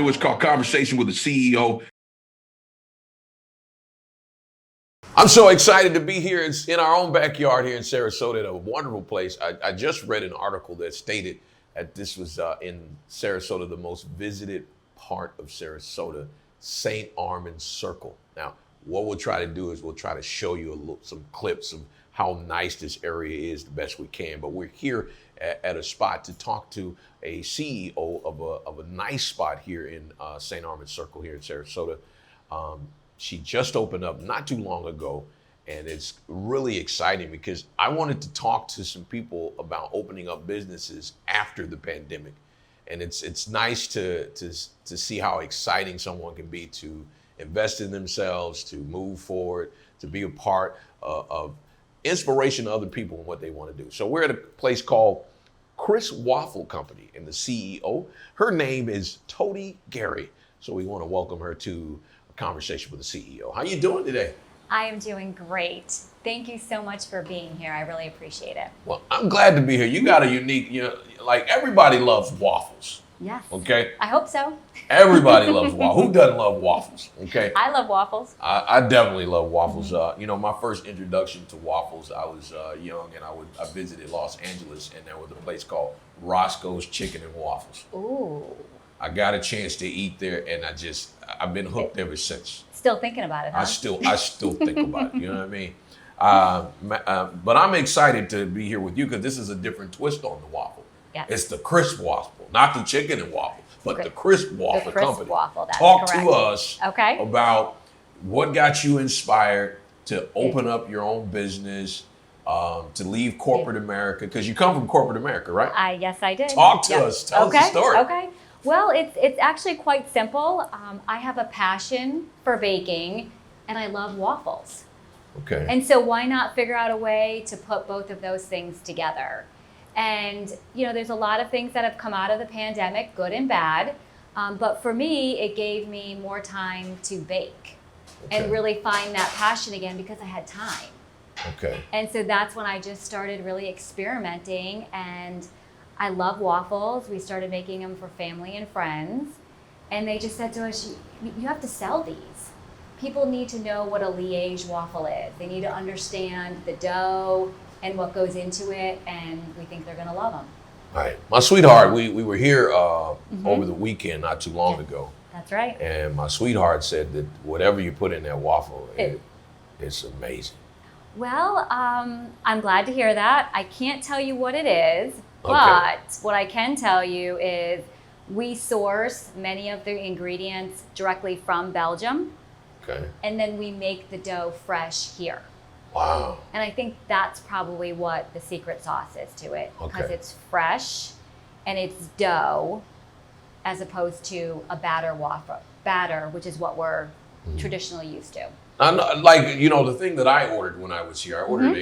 Sandwich called Conversation with the CEO. I'm so excited to be here. It's in our own backyard here in Sarasota, a wonderful place. I just read an article that stated that this was in Sarasota, the most visited part of Sarasota, St. Armands Circle. Now, what we'll try to do is we'll try to show you some clips of how nice this area is the best we can. But we're here at a spot to talk to a CEO of a nice spot here in St. Armands Circle here in Sarasota. She just opened up not too long ago, and it's really exciting because I wanted to talk to some people about opening up businesses after the pandemic. And it's nice to see how exciting someone can be to invest in themselves, to move forward, to be a part of inspiration to other people and what they want to do. So we're at a place called Chris Waffle Company, and the CEO, her name is Tody Gary. So we want to welcome her to conversation with the CEO. How you doing today? I am doing great. Thank you so much for being here. I really appreciate it. Well, I'm glad to be here. You got a unique, like everybody loves waffles. Yes. Okay. I hope so. Everybody loves waffles. Who doesn't love waffles? Okay. I love waffles. I definitely love waffles. My first introduction to waffles, I was young and I visited Los Angeles, and there was a place called Roscoe's Chicken and Waffles. Ooh. I got a chance to eat there, and I've been hooked ever since. Still thinking about it, huh? I still think about it. You know what I mean? But I'm excited to be here with you because this is a different twist on the waffle. Yes. It's the crisp waffle, not the chicken and waffle, but the crisp waffle company. Waffle, that's Talk correct. to us Okay. about what got you inspired to open up your own business, to leave corporate America, because you come from corporate America, right? Yes, I did. Talk to us. Tell us the story. Okay. Well, it's actually quite simple. I have a passion for baking, and I love waffles. Okay. And so why not figure out a way to put both of those things together? And, there's a lot of things that have come out of the pandemic, good and bad. But for me, it gave me more time to bake and really find that passion again because I had time. Okay. And so that's when I just started really experimenting, and I love waffles. We started making them for family and friends. And they just said to us, you have to sell these. People need to know what a Liège waffle is. They need to understand the dough and what goes into it, and we think they're gonna love them. All right. My sweetheart, we were here over the weekend not too long ago. That's right. And my sweetheart said that whatever you put in that waffle, it's amazing. Well, I'm glad to hear that. I can't tell you what it is, but what I can tell you is we source many of the ingredients directly from Belgium. Okay. And then we make the dough fresh here. Wow. And I think that's probably what the secret sauce is to it, because it's fresh and it's dough as opposed to a batter, which is what we're traditionally used to. The thing that I ordered when I was here, I ordered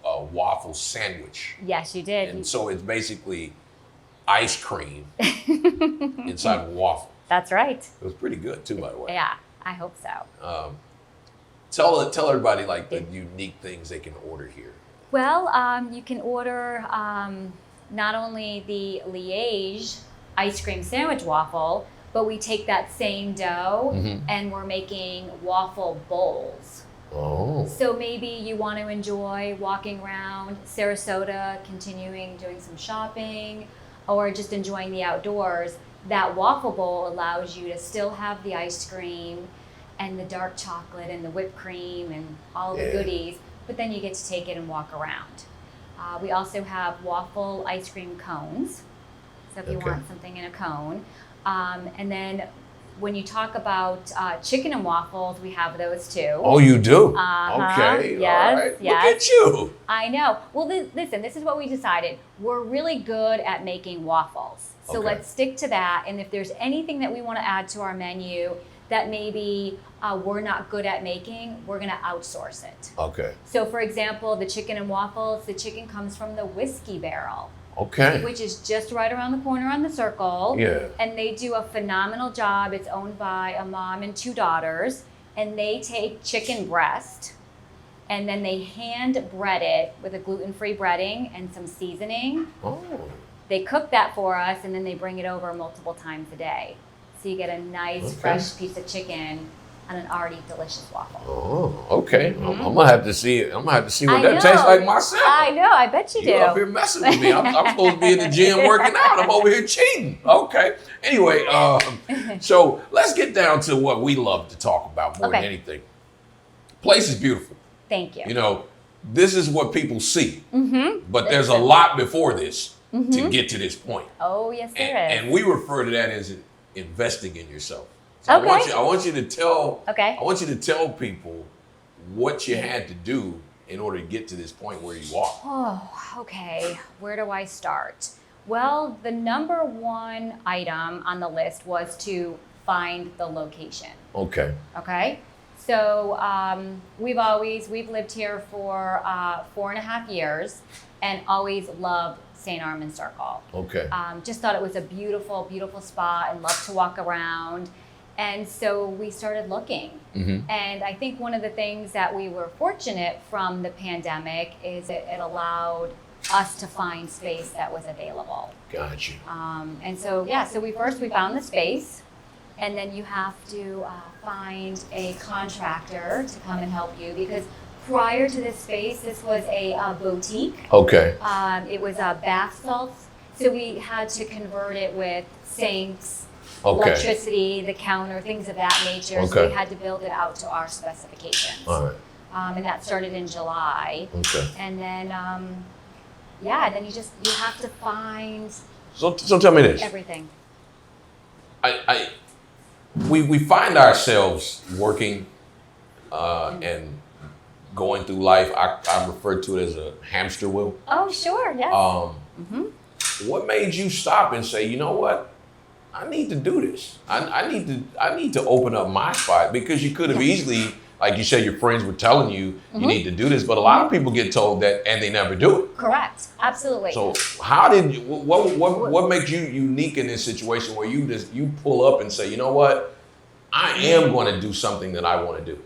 a waffle sandwich. Yes, you did. And so it's basically ice cream inside of a waffle. That's right. It was pretty good too, by the way. Yeah, I hope so. Tell everybody the unique things they can order here. Well, you can order not only the Liège ice cream sandwich waffle, but we take that same dough and we're making waffle bowls. Oh. So maybe you want to enjoy walking around Sarasota, doing some shopping, or just enjoying the outdoors. That waffle bowl allows you to still have the ice cream and the dark chocolate and the whipped cream and all the goodies, but then you get to take it and walk around. We also have waffle ice cream cones, so if you want something in a cone. And then when you talk about chicken and waffles, we have those too. Oh, you do? Okay, yes, all right. yes. Look at you. I know. Well, listen, this is what we decided. We're really good at making waffles. So let's stick to that. And if there's anything that we want to add to our menu that maybe we're not good at making, we're going to outsource it. Okay. So for example, the chicken and waffles, the chicken comes from the whiskey barrel. Okay. Which is just right around the corner on the circle. Yeah. And they do a phenomenal job. It's owned by a mom and two daughters. And they take chicken breast and then they hand bread it with a gluten-free breading and some seasoning. Oh. They cook that for us and then they bring it over multiple times a day. So you get a nice, Okay. fresh piece of chicken on an already delicious waffle. Oh, okay. I'm gonna have to see it. I'm gonna have to see what I that know. tastes like myself. I know, I bet you do. You up here messing with me. I'm supposed to be in the gym working out. I'm over here cheating. Okay. Anyway, so let's get down to what we love to talk about more than Okay. anything. Place is beautiful. Thank you. You know, this is what people see. But there's a That's it. lot before this to get to this point. Oh, yes, there is. And we refer to that as investing in yourself. So Okay. I want you to tell Okay. I want you to tell people what you had to do in order to get to this point where you are. Oh, okay. Where do I start? Well, the number one item on the list was to find the location. Okay. Okay. So we've lived here for 4.5 years and always loved St. Armands Circle. Okay. Just thought it was a beautiful, beautiful spot and loved to walk around. And so we started looking. And I think one of the things that we were fortunate from the pandemic is it allowed us to find space that was available. Got you. And so, yeah, so we found the space, and then you have to find a contractor to come and help you, because prior to this space, this was a boutique. Okay. It was bath salts, so we had to convert it with sinks, Okay. electricity, the counter, things of that nature. So Okay. we had to build it out to our specifications. All right. And that started in July. Okay. And then, then you have to find So tell me this. everything. We find ourselves working and going through life. I refer to it as a hamster wheel. Oh, sure, yes. What made you stop and say, you know what? I need to do this. I need to open up my spot, because you could have easily, like you said, your friends were telling you you need to do this, but a lot of people get told that and they never do it. Correct, absolutely. So how did you, what makes you unique in this situation where you pull up and say, you know what? I am going to do something that I want to do.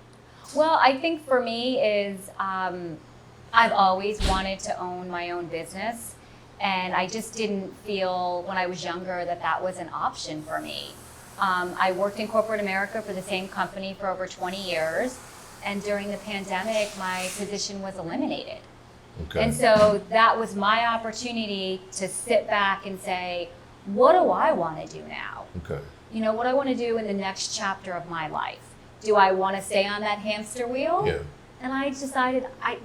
Well, I think for me is I've always wanted to own my own business. And I just didn't feel when I was younger that was an option for me. I worked in corporate America for the same company for over 20 years. And during the pandemic, my position was eliminated. Okay. And so that was my opportunity to sit back and say, what do I want to do now? Okay. You know, what do I want to do in the next chapter of my life? Do I want to stay on that hamster wheel? Yeah. And I decided, I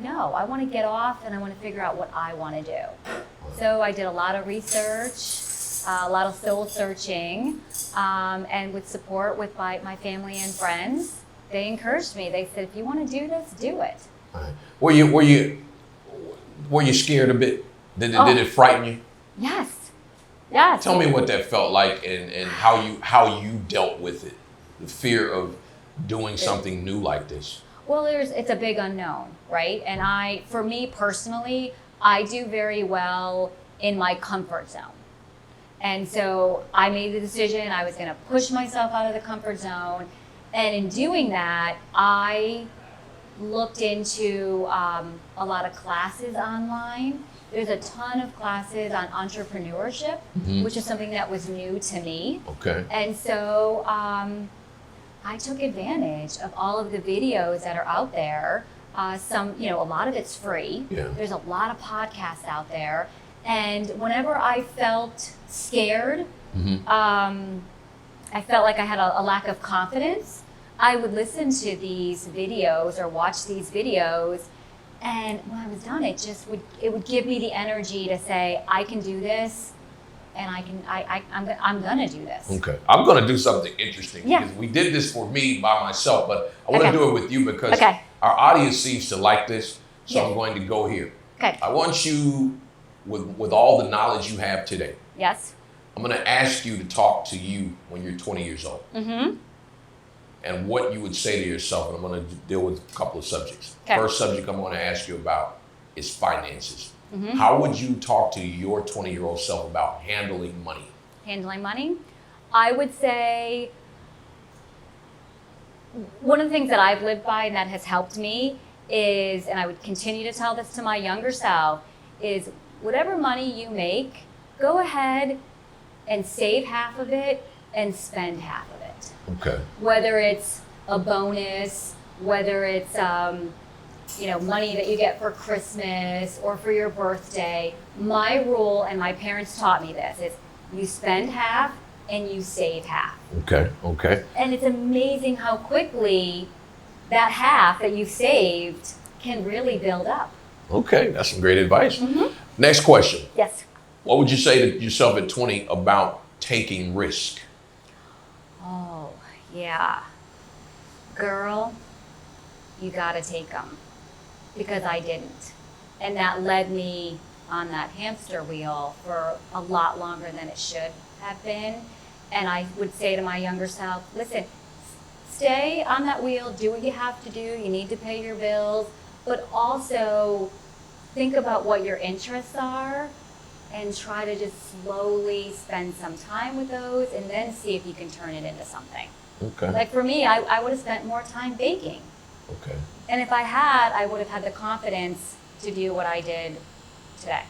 want to get off and I want to figure out what I want to do. So I did a lot of research, a lot of soul searching, and with support with my family and friends, they encouraged me. They said, if you want to do this, do it. All right. Were you scared a bit? Did it frighten you? Yes. Yes. Tell me what that felt like and how you dealt with it, the fear of doing something new like this. Well, it's a big unknown, right? And for me personally, I do very well in my comfort zone. And so I made the decision I was going to push myself out of the comfort zone. And in doing that, I looked into a lot of classes online. There's a ton of classes on entrepreneurship, which is something that was new to me. Okay. And so I took advantage of all of the videos that are out there. A lot of it's free. Yeah. There's a lot of podcasts out there. And whenever I felt scared, I felt like I had a lack of confidence, I would listen to these videos or watch these videos. And when I was done, it would give me the energy to say, I can do this. And I'm gonna do this. Okay. I'm gonna do something interesting. Yeah. Because we did this for me by myself, but I want to Okay. do it with you because Okay. our audience seems to like this. So Yeah. I'm going to go here. Okay. I want you, with all the knowledge you have today, Yes. I'm gonna ask you to talk to you when you're 20 years old. And what you would say to yourself, and I'm gonna deal with a couple of subjects. Okay. First subject I'm gonna ask you about is finances. How would you talk to your 20-year-old self about handling money? Handling money, I would say one of the things that I've lived by and that has helped me is, and I would continue to tell this to my younger self, is whatever money you make, go ahead and save half of it and spend half of it. Okay. Whether it's a bonus, whether it's money that you get for Christmas or for your birthday. My rule, and my parents taught me this, is you spend half and you save half. Okay. And it's amazing how quickly that half that you saved can really build up. Okay, that's some great advice. Mm-hmm. Next question. Yes. What would you say to yourself at 20 about taking risk? Oh, yeah. Girl, you gotta take them. Because I didn't. And that led me on that hamster wheel for a lot longer than it should have been. And I would say to my younger self, listen, stay on that wheel, do what you have to do. You need to pay your bills, but also think about what your interests are and try to just slowly spend some time with those and then see if you can turn it into something. Okay. Like for me, I would have spent more time baking. Okay. And if I had, I would have had the confidence to do what I did today.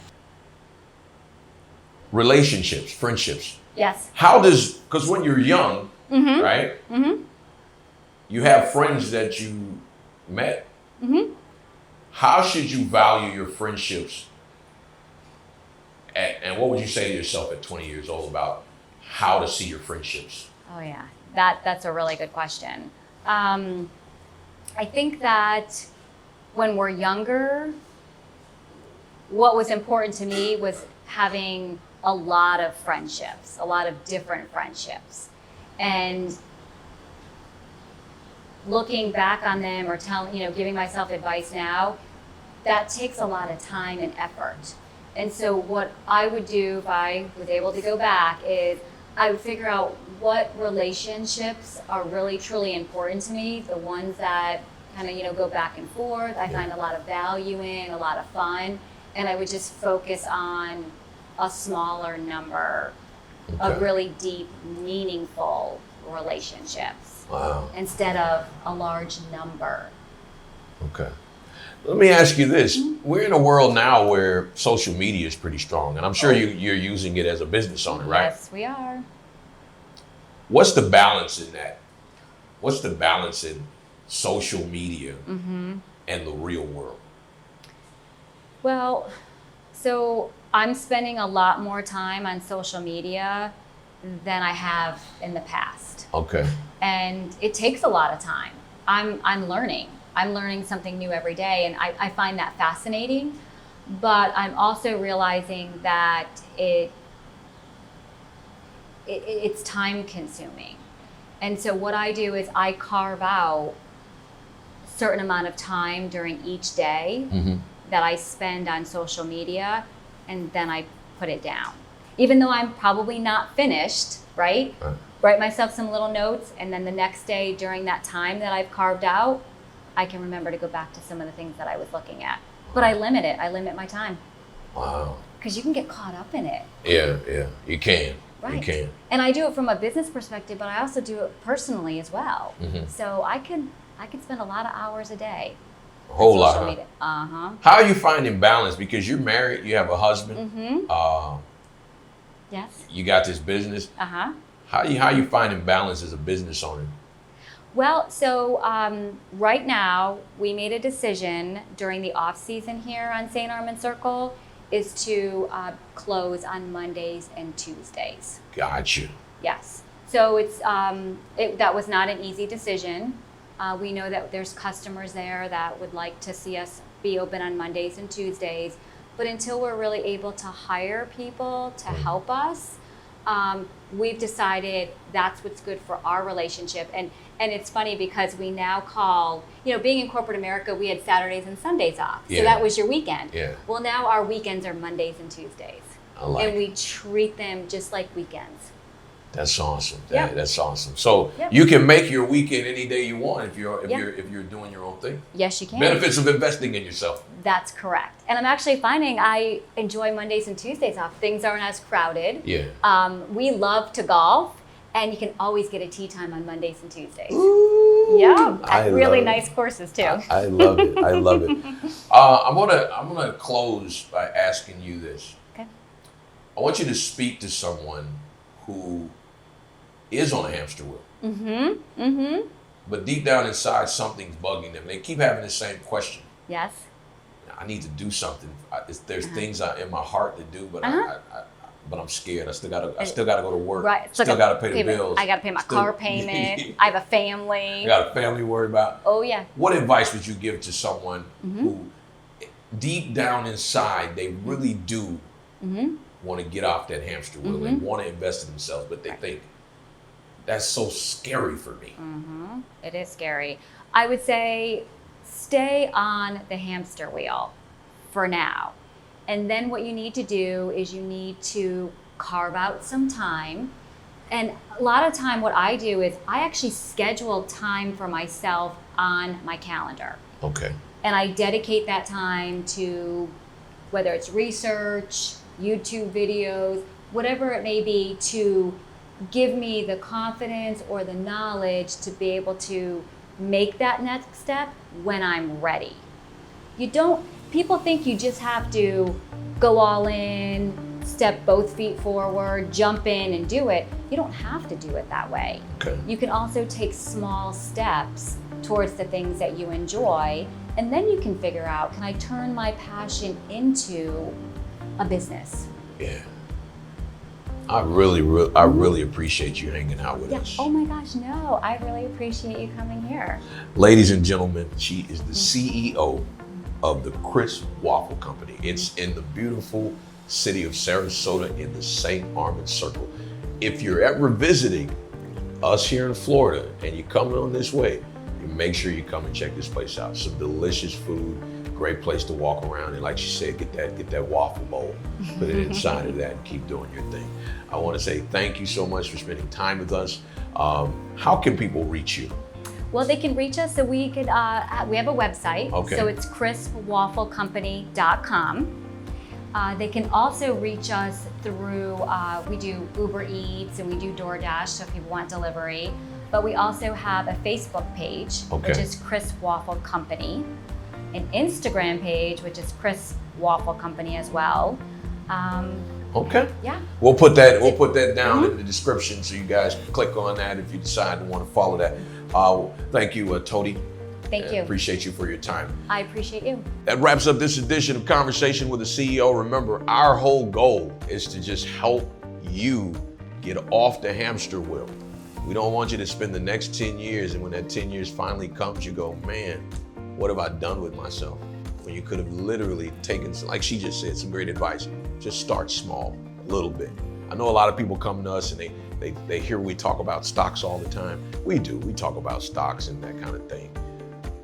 Relationships, friendships. Yes. Because when you're young, right? Mm-hmm. You have friends that you met. Mm-hmm. How should you value your friendships? And what would you say to yourself at 20 years old about how to see your friendships? Oh yeah, that's a really good question. I think that when we're younger, what was important to me was having a lot of friendships, a lot of different friendships. And looking back on them or giving myself advice now, that takes a lot of time and effort. And so what I would do if I was able to go back is I would figure out what relationships are really truly important to me, the ones that kind of go back and forth, I find a lot of value in, a lot of fun, and I would just focus on a smaller number of really deep, meaningful relationships. Wow. Instead of a large number. Okay. Let me ask you this. We're in a world now where social media is pretty strong, and I'm sure you're using it as a business owner, right? Yes, we are. What's the balance in that? What's the balance in social media and the real world? Well, so I'm spending a lot more time on social media than I have in the past. Okay. And it takes a lot of time. I'm learning. I'm learning something new every day, and I find that fascinating. But I'm also realizing that it's time consuming. And so what I do is I carve out a certain amount of time during each day that I spend on social media, and then I put it down. Even though I'm probably not finished, right? Write myself some little notes, and then the next day during that time that I've carved out, I can remember to go back to some of the things that I was looking at. But I limit it. I limit my time. Wow. Because you can get caught up in it. Yeah, you can. Right. You can. And I do it from a business perspective, but I also do it personally as well. So I could spend a lot of hours a day. A whole lot. Social media. How are you finding balance? Because you're married, you have a husband. Yes. You got this business. How you finding balance as a business owner? Well, so right now we made a decision during the off season here on St. Armands Circle is to close on Mondays and Tuesdays. Gotcha. Yes. So it's that was not an easy decision. We know that there's customers there that would like to see us be open on Mondays and Tuesdays, but until we're really able to hire people to help us, we've decided that's what's good for our relationship. And it's funny because we now call, being in corporate America, we had Saturdays and Sundays off. So that was your weekend. Yeah. Well, now our weekends are Mondays and Tuesdays. And we treat them just like weekends. That's awesome. Yep. That's awesome. So you can make your weekend any day you want if you're doing your own thing. Yes, you can. Benefits of investing in yourself. That's correct. And I'm actually finding I enjoy Mondays and Tuesdays off. Things aren't as crowded. Yeah. We love to golf, and you can always get a tee time on Mondays and Tuesdays. Ooh, Yeah, I at really love nice courses too. I love it. I love it. I'm gonna close by asking you this. Okay. I want you to speak to someone who is on a hamster wheel. Mm-hmm. Mm-hmm. But deep down inside, something's bugging them. They keep having the same question. Yes. I need to do something. There's things in my heart to do, but but I'm scared. I still gotta go to work. Right. Still gotta pay the bills. I gotta pay my car payment. I have a family. I got a family to worry about. Oh yeah. What advice would you give to someone who, deep down inside, they really do want to get off that hamster wheel? They want to invest in themselves, but they think that's so scary for me. It is scary. I would say stay on the hamster wheel for now. And then what you need to do is you need to carve out some time. And a lot of time what I do is I actually schedule time for myself on my calendar. Okay. And I dedicate that time to whether it's research, YouTube videos, whatever it may be, to give me the confidence or the knowledge to be able to make that next step when I'm ready. People think you just have to go all in, step both feet forward, jump in and do it. You don't have to do it that way. Okay. You can also take small steps towards the things that you enjoy, and then you can figure out, can I turn my passion into a business? Yeah. I really appreciate you hanging out with us. Oh my gosh, no. I really appreciate you coming here. Ladies and gentlemen, she is the CEO of the Crisp Waffle Company. It's in the beautiful city of Sarasota in the St. Armands Circle. If you're ever visiting us here in Florida and you're coming on this way, you make sure you come and check this place out. Some delicious food, great place to walk around, and like she said, get that waffle bowl, put it inside of that and keep doing your thing. I want to say thank you so much for spending time with us. How can people reach you? Well, they can reach us, so we have a website. Okay. So it's crispwafflecompany.com. They can also reach us through, we do Uber Eats and we do DoorDash, so if people want delivery. But we also have a Facebook page, which is Crisp Waffle Company, an Instagram page, which is Crisp Waffle Company as well. Okay. Yeah. We'll put that down in the description so you guys can click on that if you decide to want to follow that. Thank you, Todi. Thank you. Appreciate you for your time. I appreciate you. That wraps up this edition of Conversation with the CEO. Remember, our whole goal is to just help you get off the hamster wheel. We don't want you to spend the next 10 years, and when that 10 years finally comes, you go, man, what have I done with myself? When you could have literally taken, like she just said, some great advice. Just start small, a little bit. I know a lot of people come to us and they hear we talk about stocks all the time. We do, we talk about stocks and that kind of thing.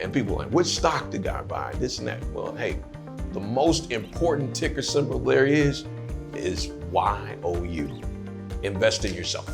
And people are like, which stock did I buy? This and that. Well, hey, the most important ticker symbol there is YOU. Invest in yourself.